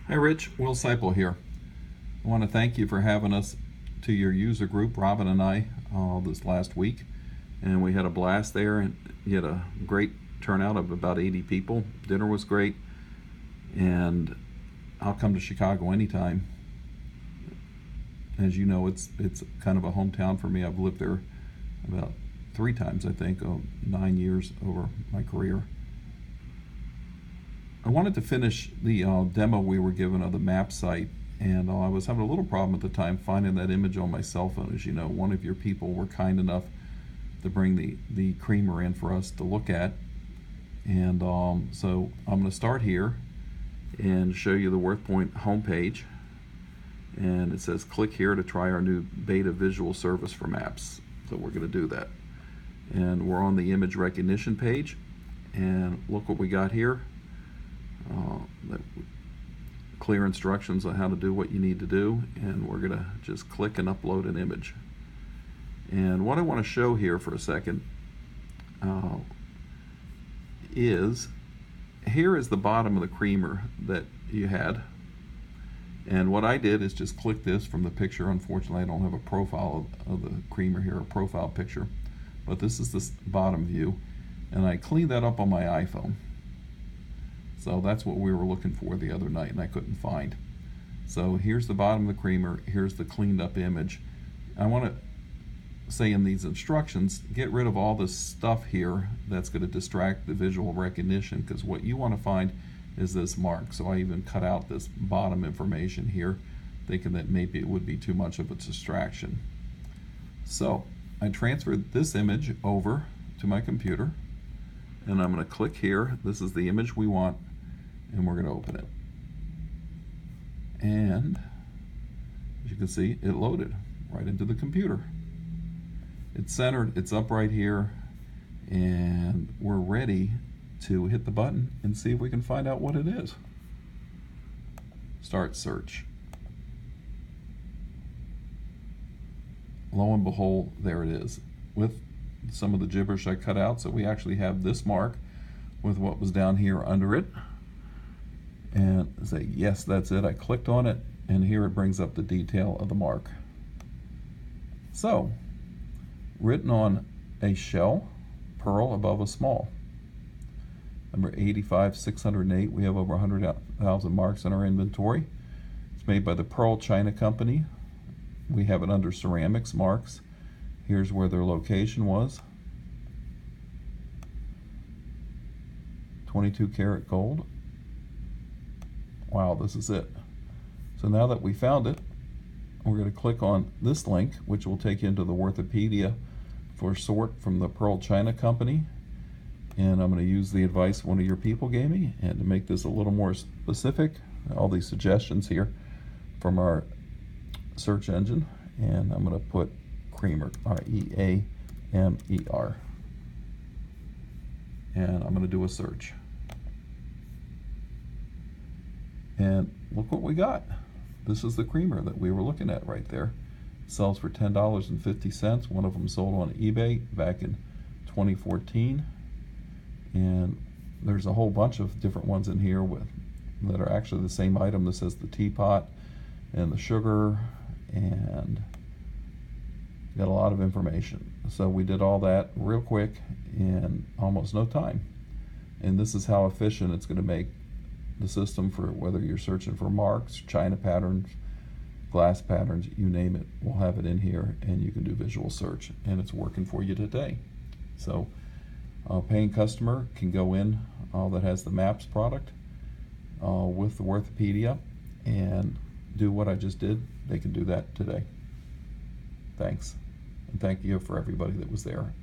Hi Rich, Will Seipel here. I want to thank you for having us to your user group, Robin and I, this last week. And we had a blast there, and you had a great turnout of about 80 people. Dinner was great, and I'll come to Chicago anytime. As you know, it's kind of a hometown for me. I've lived there about 3 times, I think, 9 years over my career. I wanted to finish the demo we were given of the map site, and I was having a little problem at the time finding that image on my cell phone. As you know, one of your people were kind enough to bring the creamer in for us to look at, and so I'm going to start here and show you the WorthPoint homepage, and it says click here to try our new beta visual service for maps. So we're going to do that, and we're on the image recognition page, and look what we got here. Clear instructions on how to do what you need to do, and we're going to just click and upload an image. And what I want to show here for a second is here is the bottom of the creamer that you had, and what I did is just click this from the picture. Unfortunately, I don't have a profile of the creamer here, a profile picture, but this is this bottom view, and I cleaned that up on my iPhone. So that's what we were looking for the other night, and I couldn't find. So here's the bottom of the creamer, here's the cleaned up image. I want to say in these instructions, get rid of all this stuff here that's going to distract the visual recognition, because what you want to find is this mark. So I even cut out this bottom information here, thinking that maybe it would be too much of a distraction. So I transferred this image over to my computer, and I'm going to click here. This is the image we want, and we're going to open it. And as you can see, it loaded right into the computer. It's centered, it's up right here, and we're ready to hit the button and see if we can find out what it is. Start search. Lo and behold, there it is, with some of the gibberish I cut out. So we actually have this mark with what was down here under it, and say yes, that's it. I clicked on it, and here it brings up the detail of the mark. So written on a shell pearl above a small. Number 85608. We have over 100,000 marks in our inventory. It's made by the Pearl China Company. We have it under ceramics marks. Here's where their location was. 22 karat gold. Wow, this is it. So now that we found it, we're going to click on this link, which will take you into the Worthopedia for sort from the Pearl China Company. And I'm going to use the advice one of your people gave me, and to make this a little more specific, all these suggestions here from our search engine, and I'm going to put creamer, R-E-A-M-E-R, and I'm going to do a search. And look what we got. This is the creamer that we were looking at right there. It sells for $10.50. One of them sold on eBay back in 2014. And there's a whole bunch of different ones in here that are actually the same item. This has the teapot and the sugar, and got a lot of information. So we did all that real quick in almost no time. And this is how efficient it's going to make the system for whether you're searching for marks, china patterns, glass patterns, you name it. We'll have it in here, and you can do visual search, and it's working for you today. So a paying customer can go in that has the maps product with the Worthopedia and do what I just did. They can do that today. Thanks, and thank you for everybody that was there.